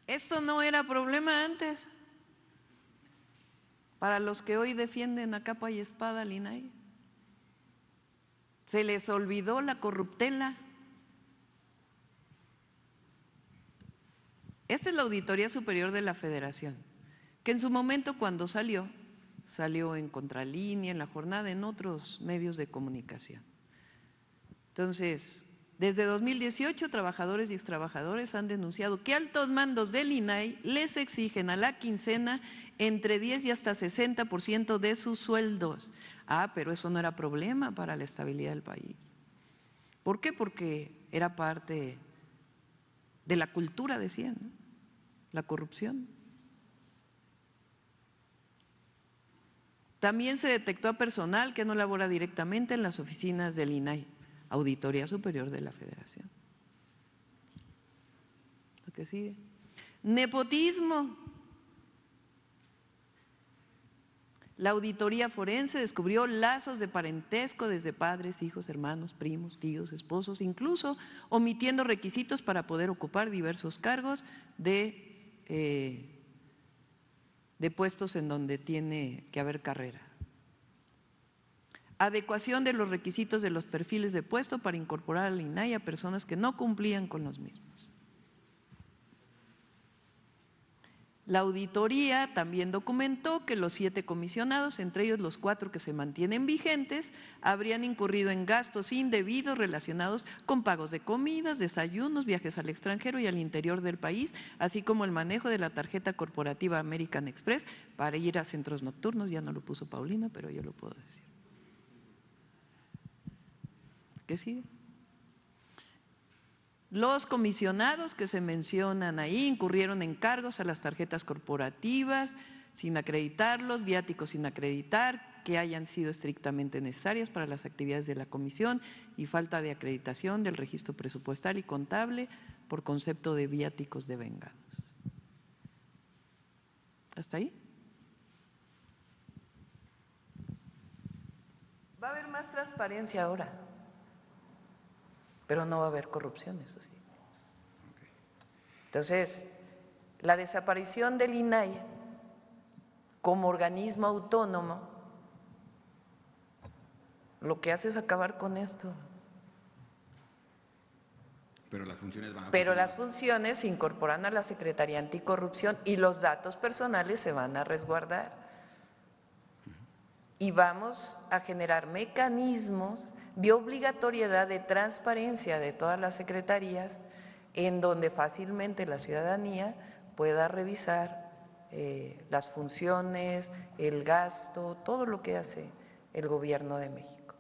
Esto no era problema antes. Para los que hoy defienden a capa y espada al INAI, se les olvidó la corruptela. Esta es la Auditoría Superior de la Federación, que en su momento cuando salió en Contralínea, en La Jornada, en otros medios de comunicación. Entonces, desde 2018, trabajadores y extrabajadores han denunciado que altos mandos del INAI les exigen a la quincena entre 10 y hasta 60% de sus sueldos. Pero eso no era problema para la estabilidad del país. ¿Por qué? Porque era parte de la cultura, decían, ¿no? La corrupción. También se detectó a personal que no labora directamente en las oficinas del INAI, Auditoría Superior de la Federación. Lo que sigue. Nepotismo. La auditoría forense descubrió lazos de parentesco desde padres, hijos, hermanos, primos, tíos, esposos, incluso omitiendo requisitos para poder ocupar diversos cargos de puestos en donde tiene que haber carrera. Adecuación de los requisitos de los perfiles de puesto para incorporar al INAI a personas que no cumplían con los mismos. La auditoría también documentó que los 7 comisionados, entre ellos los 4 que se mantienen vigentes, habrían incurrido en gastos indebidos relacionados con pagos de comidas, desayunos, viajes al extranjero y al interior del país, así como el manejo de la tarjeta corporativa American Express para ir a centros nocturnos. Ya no lo puso Paulina, pero yo lo puedo decir. ¿Qué sigue? Los comisionados que se mencionan ahí incurrieron en cargos a las tarjetas corporativas sin acreditarlos, viáticos sin acreditar, que hayan sido estrictamente necesarias para las actividades de la comisión y falta de acreditación del registro presupuestal y contable por concepto de viáticos devengados. ¿Hasta ahí? Va a haber más transparencia ahora, pero no va a haber corrupción, eso sí. Entonces, la desaparición del INAI como organismo autónomo lo que hace es acabar con esto. Pero las funciones van a… Pero las funciones se incorporan a la Secretaría Anticorrupción y los datos personales se van a resguardar. Y vamos a generar mecanismos de obligatoriedad de transparencia de todas las secretarías en donde fácilmente la ciudadanía pueda revisar las funciones, el gasto, todo lo que hace el Gobierno de México.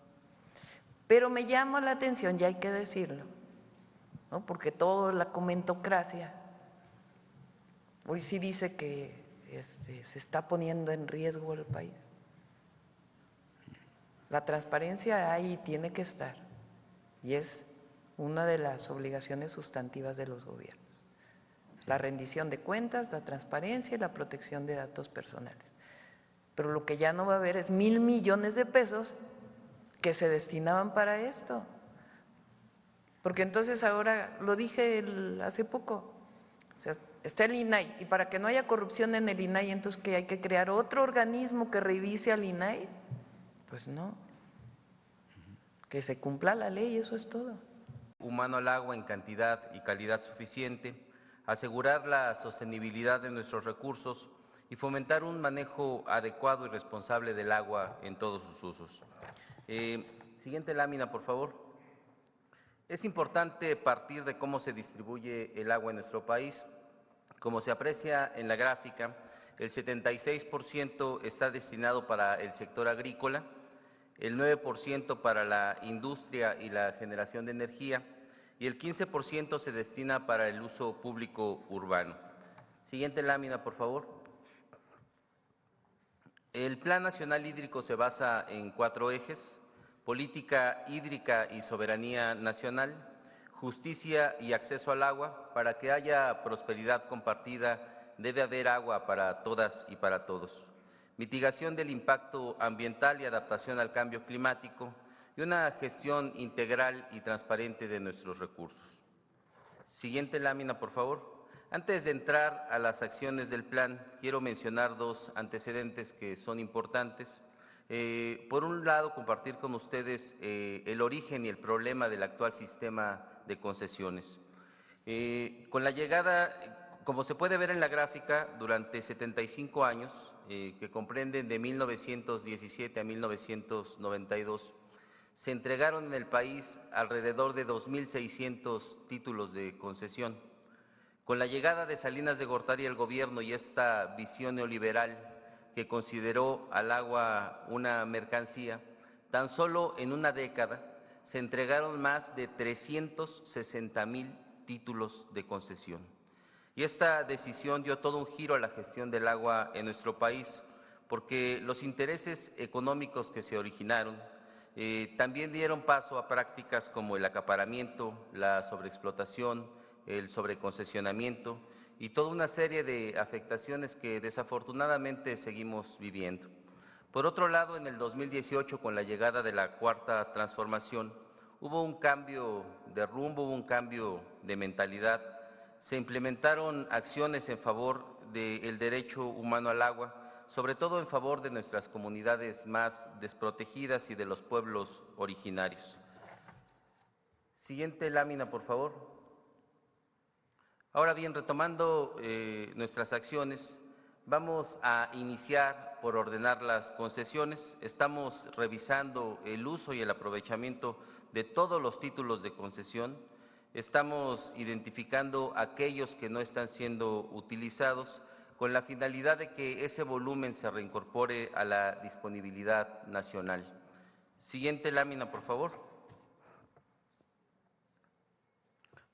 Pero me llama la atención, y hay que decirlo, ¿no? Porque toda la comentocracia hoy sí dice que se está poniendo en riesgo el país. La transparencia ahí tiene que estar y es una de las obligaciones sustantivas de los gobiernos. La rendición de cuentas, la transparencia y la protección de datos personales. Pero lo que ya no va a haber es 1,000 millones de pesos que se destinaban para esto. Porque entonces ahora, lo dije hace poco, o sea, está el INAI y para que no haya corrupción en el INAI, entonces ¿qué hay que crear otro organismo que revise al INAI? Pues no, que se cumpla la ley, eso es todo. Humano al agua en cantidad y calidad suficiente, asegurar la sostenibilidad de nuestros recursos y fomentar un manejo adecuado y responsable del agua en todos sus usos. Siguiente lámina, por favor. Es importante partir de cómo se distribuye el agua en nuestro país. Como se aprecia en la gráfica, el 76% está destinado para el sector agrícola, el 9% para la industria y la generación de energía y el 15% se destina para el uso público urbano. Siguiente lámina, por favor. El Plan Nacional Hídrico se basa en 4 ejes: política hídrica y soberanía nacional, justicia y acceso al agua. Para que haya prosperidad compartida debe haber agua para todas y para todos. Mitigación del impacto ambiental y adaptación al cambio climático y una gestión integral y transparente de nuestros recursos. Siguiente lámina, por favor. Antes de entrar a las acciones del plan, quiero mencionar dos antecedentes que son importantes. Por un lado, compartir con ustedes el origen y el problema del actual sistema de concesiones. Con la llegada, como se puede ver en la gráfica, durante 75 años, que comprenden de 1917 a 1992, se entregaron en el país alrededor de 2.600 títulos de concesión. Con la llegada de Salinas de Gortari al gobierno y esta visión neoliberal que consideró al agua una mercancía, tan solo en una década se entregaron más de 360,000 títulos de concesión. Y esta decisión dio todo un giro a la gestión del agua en nuestro país, porque los intereses económicos que se originaron también dieron paso a prácticas como el acaparamiento, la sobreexplotación, el sobreconcesionamiento y toda una serie de afectaciones que desafortunadamente seguimos viviendo. Por otro lado, en el 2018, con la llegada de la Cuarta Transformación, hubo un cambio de rumbo, hubo un cambio de mentalidad. Se implementaron acciones en favor del derecho humano al agua, sobre todo en favor de nuestras comunidades más desprotegidas y de los pueblos originarios. Siguiente lámina, por favor. Ahora bien, retomando nuestras acciones, vamos a iniciar por ordenar las concesiones. Estamos revisando el uso y el aprovechamiento de todos los títulos de concesión. Estamos identificando aquellos que no están siendo utilizados con la finalidad de que ese volumen se reincorpore a la disponibilidad nacional. Siguiente lámina, por favor.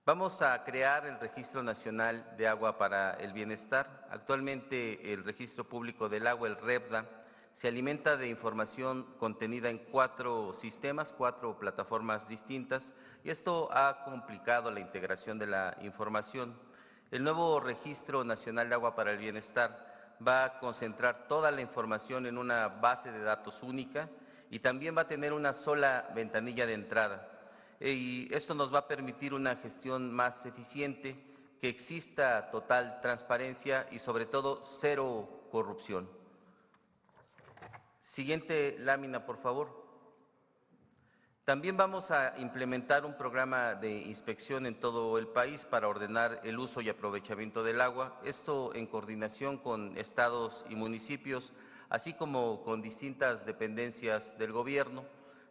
Vamos a crear el Registro Nacional de Agua para el Bienestar. Actualmente el Registro Público del Agua, el REPDA, se alimenta de información contenida en 4 sistemas, 4 plataformas distintas, y esto ha complicado la integración de la información. El nuevo Registro Nacional de Agua para el Bienestar va a concentrar toda la información en una base de datos única y también va a tener una sola ventanilla de entrada. Y esto nos va a permitir una gestión más eficiente, que exista total transparencia y sobre todo cero corrupción. Siguiente lámina, por favor. También vamos a implementar un programa de inspección en todo el país para ordenar el uso y aprovechamiento del agua, esto en coordinación con estados y municipios, así como con distintas dependencias del gobierno.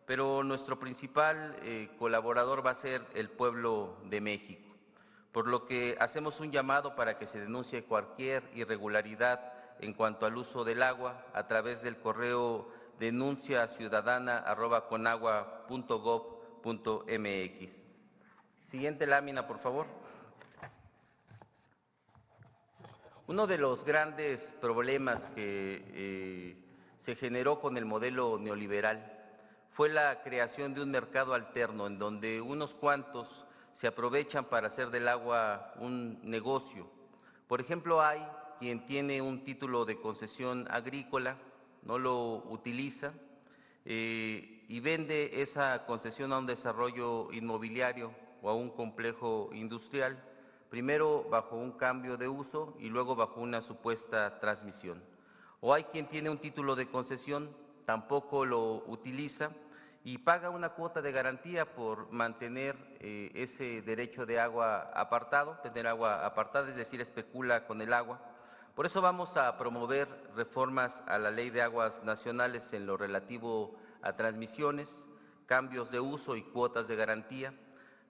Pero nuestro principal colaborador va a ser el pueblo de México, por lo que hacemos un llamado para que se denuncie cualquier irregularidad en cuanto al uso del agua a través del correo denunciaciudadana@conagua.gov.mx. Siguiente lámina, por favor. Uno de los grandes problemas que se generó con el modelo neoliberal fue la creación de un mercado alterno en donde unos cuantos se aprovechan para hacer del agua un negocio. Por ejemplo, hay quien tiene un título de concesión agrícola, no lo utiliza y vende esa concesión a un desarrollo inmobiliario o a un complejo industrial, primero bajo un cambio de uso y luego bajo una supuesta transmisión. O hay quien tiene un título de concesión, tampoco lo utiliza y paga una cuota de garantía por mantener ese derecho de agua apartado, tener agua apartada, es decir, especula con el agua. Por eso vamos a promover reformas a la Ley de Aguas Nacionales en lo relativo a transmisiones, cambios de uso y cuotas de garantía,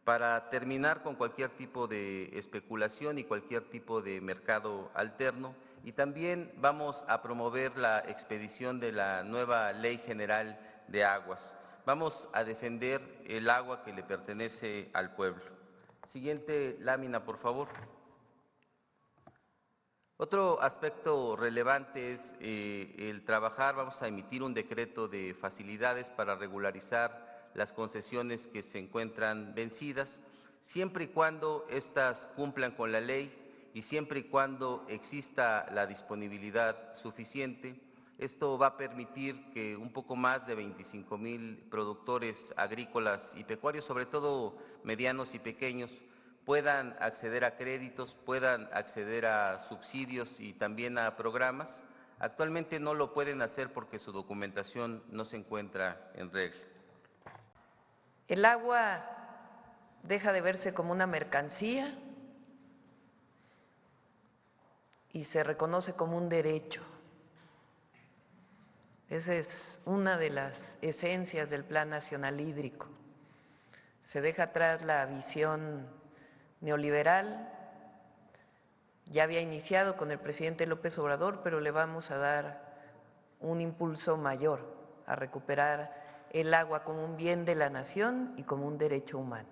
para terminar con cualquier tipo de especulación y cualquier tipo de mercado alterno. Y también vamos a promover la expedición de la nueva Ley General de Aguas. Vamos a defender el agua que le pertenece al pueblo. Siguiente lámina, por favor. Otro aspecto relevante es el trabajar, vamos a emitir un decreto de facilidades para regularizar las concesiones que se encuentran vencidas, siempre y cuando éstas cumplan con la ley y siempre y cuando exista la disponibilidad suficiente. Esto va a permitir que un poco más de 25,000 productores agrícolas y pecuarios, sobre todo medianos y pequeños, puedan acceder a créditos, puedan acceder a subsidios y también a programas. Actualmente no lo pueden hacer porque su documentación no se encuentra en regla. El agua deja de verse como una mercancía y se reconoce como un derecho. Esa es una de las esencias del Plan Nacional Hídrico. Se deja atrás la visión neoliberal. Ya había iniciado con el presidente López Obrador, pero le vamos a dar un impulso mayor a recuperar el agua como un bien de la nación y como un derecho humano.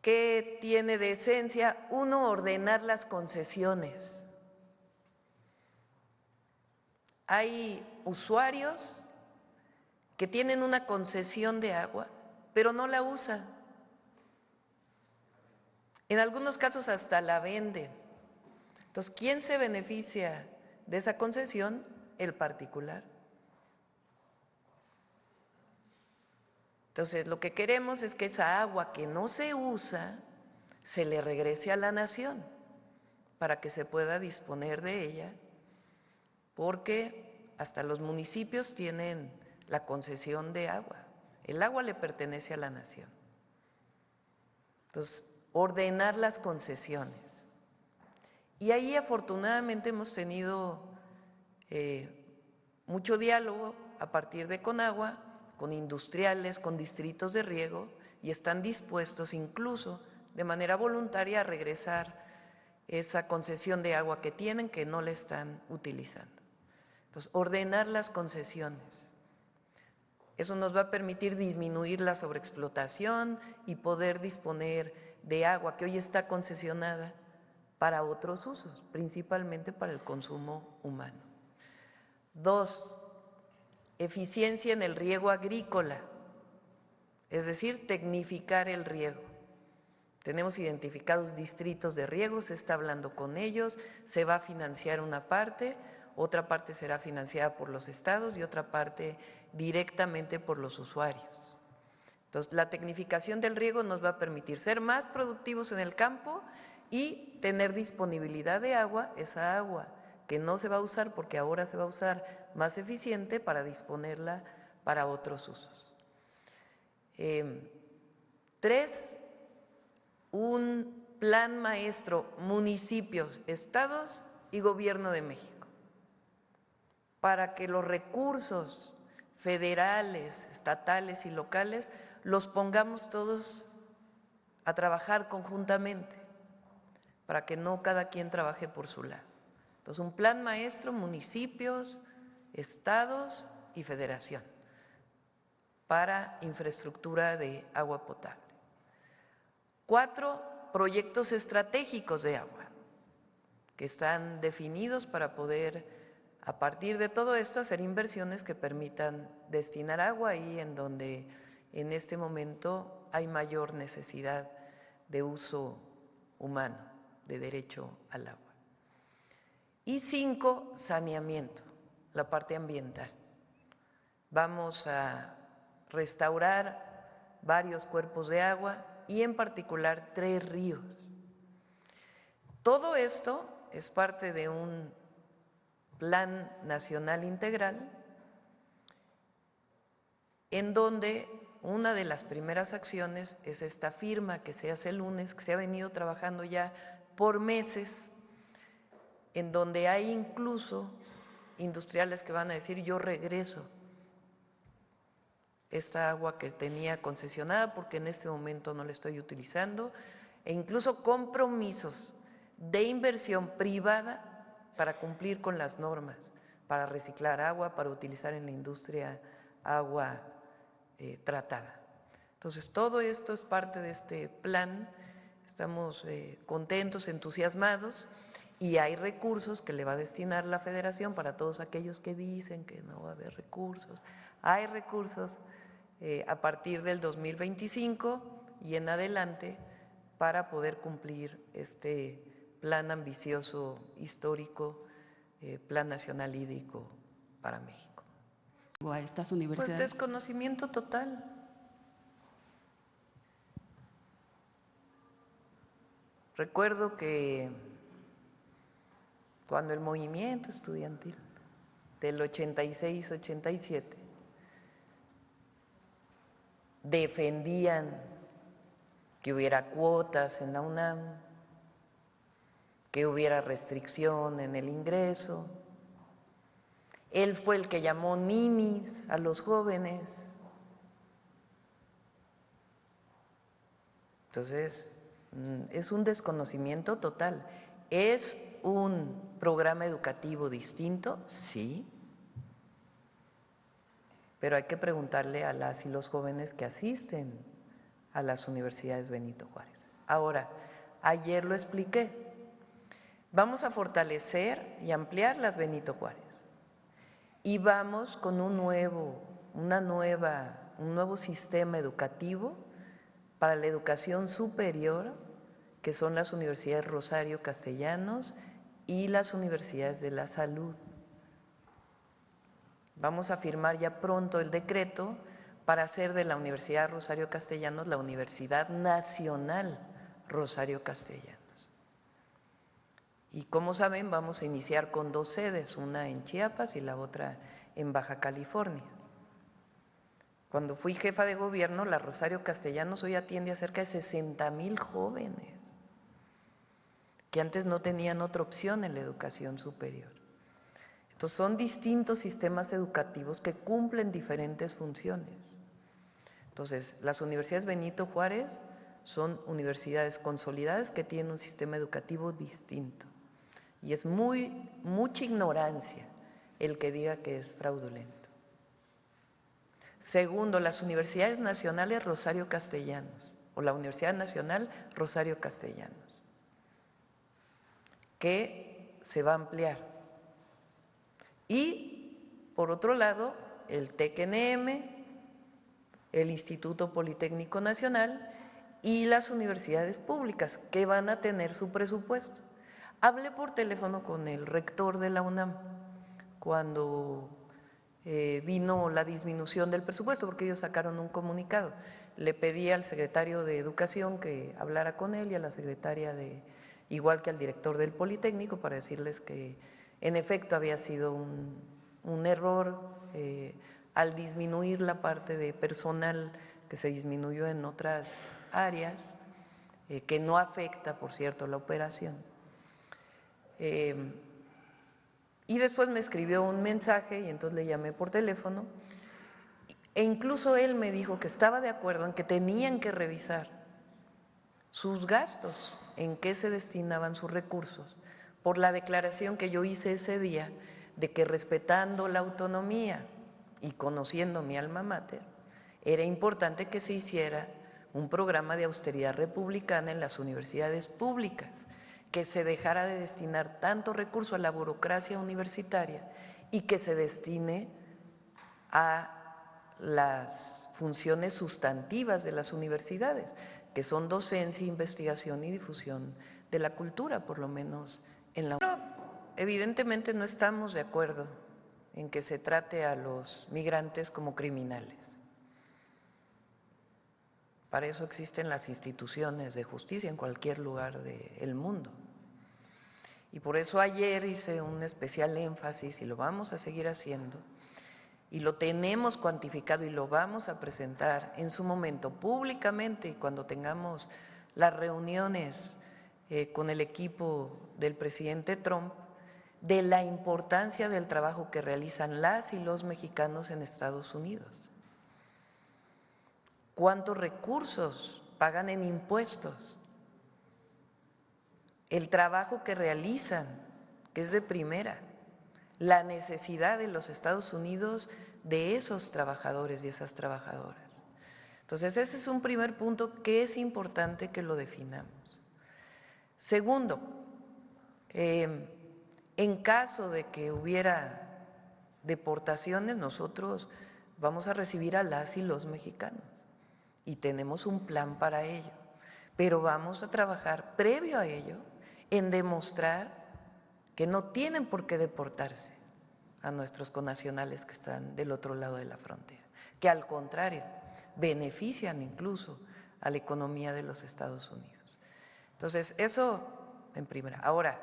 ¿Qué tiene de esencia? Uno, ordenar las concesiones. Hay usuarios que tienen una concesión de agua, pero no la usan. En algunos casos hasta la venden. Entonces, ¿quién se beneficia de esa concesión? El particular. Entonces, lo que queremos es que esa agua que no se usa se le regrese a la nación para que se pueda disponer de ella, porque hasta los municipios tienen la concesión de agua. El agua le pertenece a la nación. Entonces, ordenar las concesiones. Y ahí afortunadamente hemos tenido mucho diálogo a partir de Conagua, con industriales, con distritos de riego, y están dispuestos incluso de manera voluntaria a regresar esa concesión de agua que tienen, que no la están utilizando. Entonces, ordenar las concesiones. Eso nos va a permitir disminuir la sobreexplotación y poder disponer de agua que hoy está concesionada para otros usos, principalmente para el consumo humano. 2, eficiencia en el riego agrícola, es decir, tecnificar el riego. Tenemos identificados distritos de riego, se está hablando con ellos, se va a financiar una parte, otra parte será financiada por los estados y otra parte directamente por los usuarios. Entonces, la tecnificación del riego nos va a permitir ser más productivos en el campo y tener disponibilidad de agua, esa agua que no se va a usar porque ahora se va a usar más eficiente para disponerla para otros usos. 3, un plan maestro, municipios, estados y Gobierno de México, para que los recursos federales, estatales y locales los pongamos todos a trabajar conjuntamente, para que no cada quien trabaje por su lado. Entonces, un plan maestro, municipios, estados y federación para infraestructura de agua potable. 4, proyectos estratégicos de agua que están definidos para poder, a partir de todo esto, hacer inversiones que permitan destinar agua ahí en donde en este momento hay mayor necesidad de uso humano, de derecho al agua. Y 5, saneamiento, la parte ambiental. Vamos a restaurar varios cuerpos de agua y en particular 3 ríos. Todo esto es parte de un plan nacional integral en donde una de las primeras acciones es esta firma que se hace el lunes, que se ha venido trabajando ya por meses, en donde hay incluso industriales que van a decir: yo regreso esta agua que tenía concesionada porque en este momento no la estoy utilizando, e incluso compromisos de inversión privada para cumplir con las normas, para reciclar agua, para utilizar en la industria agua tratada. Entonces, todo esto es parte de este plan. Estamos contentos, entusiasmados, y hay recursos que le va a destinar la Federación para todos aquellos que dicen que no va a haber recursos. Hay recursos a partir del 2025 y en adelante para poder cumplir este plan ambicioso, histórico, Plan Nacional Hídrico para México. A estas universidades. Pues desconocimiento total. Recuerdo que cuando el movimiento estudiantil del 86-87 defendían que hubiera cuotas en la UNAM, que hubiera restricción en el ingreso. Él fue el que llamó ninis a los jóvenes. Entonces, es un desconocimiento total. ¿Es un programa educativo distinto? Sí. Pero hay que preguntarle a las y los jóvenes que asisten a las universidades Benito Juárez. Ahora, ayer lo expliqué. Vamos a fortalecer y ampliar las Benito Juárez. Y vamos con un nuevo sistema educativo para la educación superior, que son las universidades Rosario Castellanos y las universidades de la salud. Vamos a firmar ya pronto el decreto para hacer de la Universidad Rosario Castellanos la Universidad Nacional Rosario Castellanos. Y como saben, vamos a iniciar con 2 sedes, una en Chiapas y la otra en Baja California. Cuando fui jefa de gobierno, la Rosario Castellanos hoy atiende a cerca de 60,000 jóvenes que antes no tenían otra opción en la educación superior. Entonces, son distintos sistemas educativos que cumplen diferentes funciones. Entonces, las universidades Benito Juárez son universidades consolidadas que tienen un sistema educativo distinto. Y es mucha ignorancia el que diga que es fraudulento. Segundo, las universidades nacionales Rosario Castellanos o la Universidad Nacional Rosario Castellanos, que se va a ampliar. Y, por otro lado, el TECNM, el Instituto Politécnico Nacional y las universidades públicas, que van a tener su presupuesto. Hablé por teléfono con el rector de la UNAM cuando vino la disminución del presupuesto, porque ellos sacaron un comunicado. Le pedí al secretario de Educación que hablara con él y a la secretaria igual que al director del Politécnico, para decirles que en efecto había sido un error al disminuir la parte de personal que se disminuyó en otras áreas, que no afecta, por cierto, la operación. Y después me escribió un mensaje y entonces le llamé por teléfono e incluso él me dijo que estaba de acuerdo en que tenían que revisar sus gastos, en qué se destinaban sus recursos, por la declaración que yo hice ese día de que respetando la autonomía y conociendo mi alma mater, era importante que se hiciera un programa de austeridad republicana en las universidades públicas, que se dejara de destinar tanto recurso a la burocracia universitaria y que se destine a las funciones sustantivas de las universidades, que son docencia, investigación y difusión de la cultura, por lo menos en la UNAM. Evidentemente no estamos de acuerdo en que se trate a los migrantes como criminales. Para eso existen las instituciones de justicia en cualquier lugar del mundo. Y por eso ayer hice un especial énfasis, y lo vamos a seguir haciendo, y lo tenemos cuantificado y lo vamos a presentar en su momento públicamente, y cuando tengamos las reuniones con el equipo del presidente Trump, de la importancia del trabajo que realizan las y los mexicanos en Estados Unidos. ¿Cuántos recursos pagan en impuestos? El trabajo que realizan, que es de primera, la necesidad de los Estados Unidos de esos trabajadores y esas trabajadoras. Entonces, ese es un primer punto que es importante que lo definamos. Segundo, en caso de que hubiera deportaciones, nosotros vamos a recibir a las y los mexicanos y tenemos un plan para ello, pero vamos a trabajar previo a ello en demostrar que no tienen por qué deportarse a nuestros connacionales que están del otro lado de la frontera, que al contrario, benefician incluso a la economía de los Estados Unidos. Entonces, eso en primera. Ahora,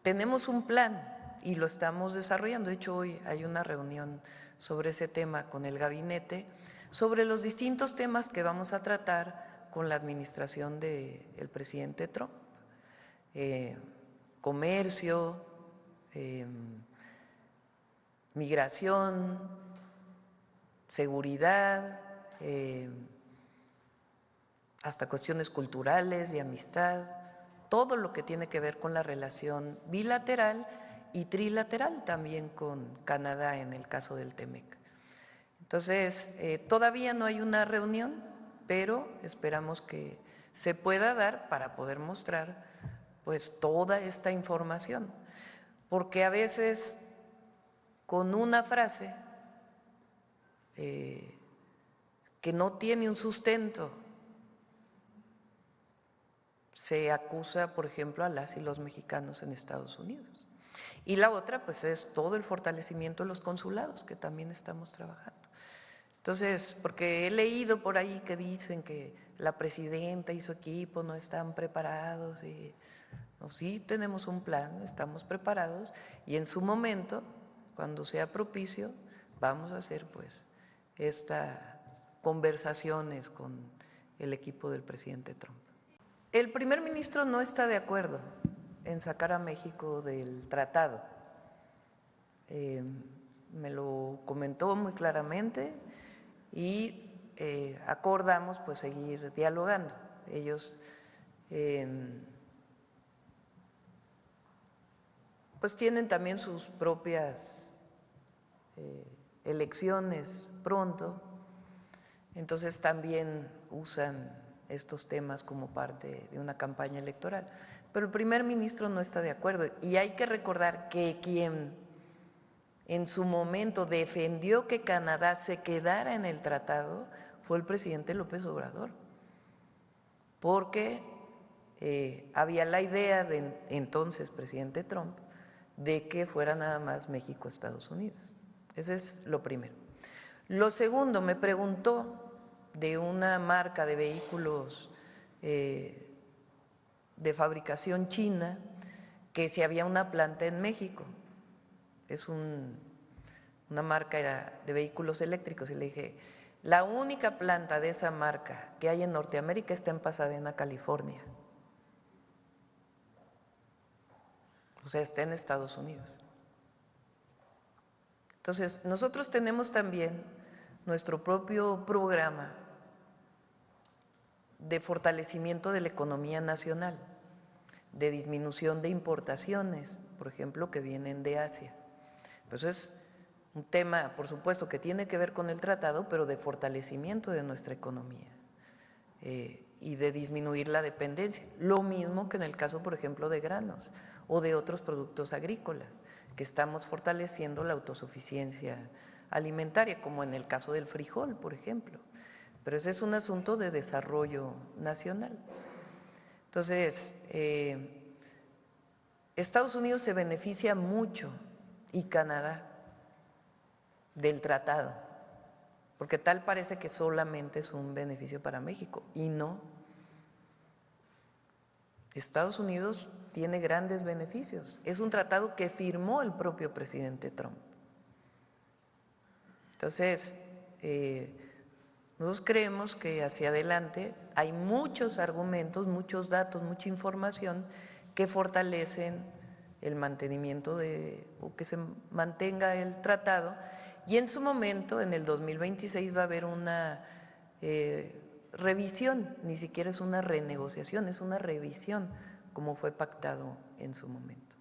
tenemos un plan y lo estamos desarrollando. De hecho, hoy hay una reunión sobre ese tema con el gabinete, sobre los distintos temas que vamos a tratar con la administración del presidente Trump. Comercio, migración, seguridad, hasta cuestiones culturales, de amistad, todo lo que tiene que ver con la relación bilateral y trilateral también con Canadá en el caso del TEMEC. Entonces, todavía no hay una reunión, pero esperamos que se pueda dar para poder mostrar pues toda esta información, porque a veces con una frase que no tiene un sustento se acusa, por ejemplo, a las y los mexicanos en Estados Unidos. Y la otra, pues, es todo el fortalecimiento de los consulados, que también estamos trabajando. Entonces, porque he leído por ahí que dicen que la presidenta y su equipo no están preparados. No, sí tenemos un plan, estamos preparados y en su momento, cuando sea propicio, vamos a hacer pues estas conversaciones con el equipo del presidente Trump. El primer ministro no está de acuerdo en sacar a México del tratado. Me lo comentó muy claramente y acordamos pues seguir dialogando. Ellos pues tienen también sus propias elecciones pronto, entonces también usan estos temas como parte de una campaña electoral. Pero el primer ministro no está de acuerdo y hay que recordar que quien en su momento defendió que Canadá se quedara en el tratado fue el presidente López Obrador, porque había la idea de entonces presidente Trump de que fuera nada más México-Estados Unidos. Ese es lo primero. Lo segundo, me preguntó de una marca de vehículos de fabricación china, que si había una planta en México. Es una marca de vehículos eléctricos, y le dije, la única planta de esa marca que hay en Norteamérica está en Pasadena, California. O sea, está en Estados Unidos. Entonces, nosotros tenemos también nuestro propio programa de fortalecimiento de la economía nacional, de disminución de importaciones, por ejemplo, que vienen de Asia. Pues es un tema, por supuesto, que tiene que ver con el tratado, pero de fortalecimiento de nuestra economía y de disminuir la dependencia. Lo mismo que en el caso, por ejemplo, de granos o de otros productos agrícolas, que estamos fortaleciendo la autosuficiencia alimentaria, como en el caso del frijol, por ejemplo. Pero ese es un asunto de desarrollo nacional. Entonces, Estados Unidos se beneficia mucho y Canadá del tratado, porque tal parece que solamente es un beneficio para México y no. Estados Unidos tiene grandes beneficios. Es un tratado que firmó el propio presidente Trump. Entonces, nosotros creemos que hacia adelante hay muchos argumentos, muchos datos, mucha información que fortalecen el mantenimiento o que se mantenga el tratado, y en su momento, en el 2026, va a haber una revisión, ni siquiera es una renegociación, es una revisión, como fue pactado en su momento.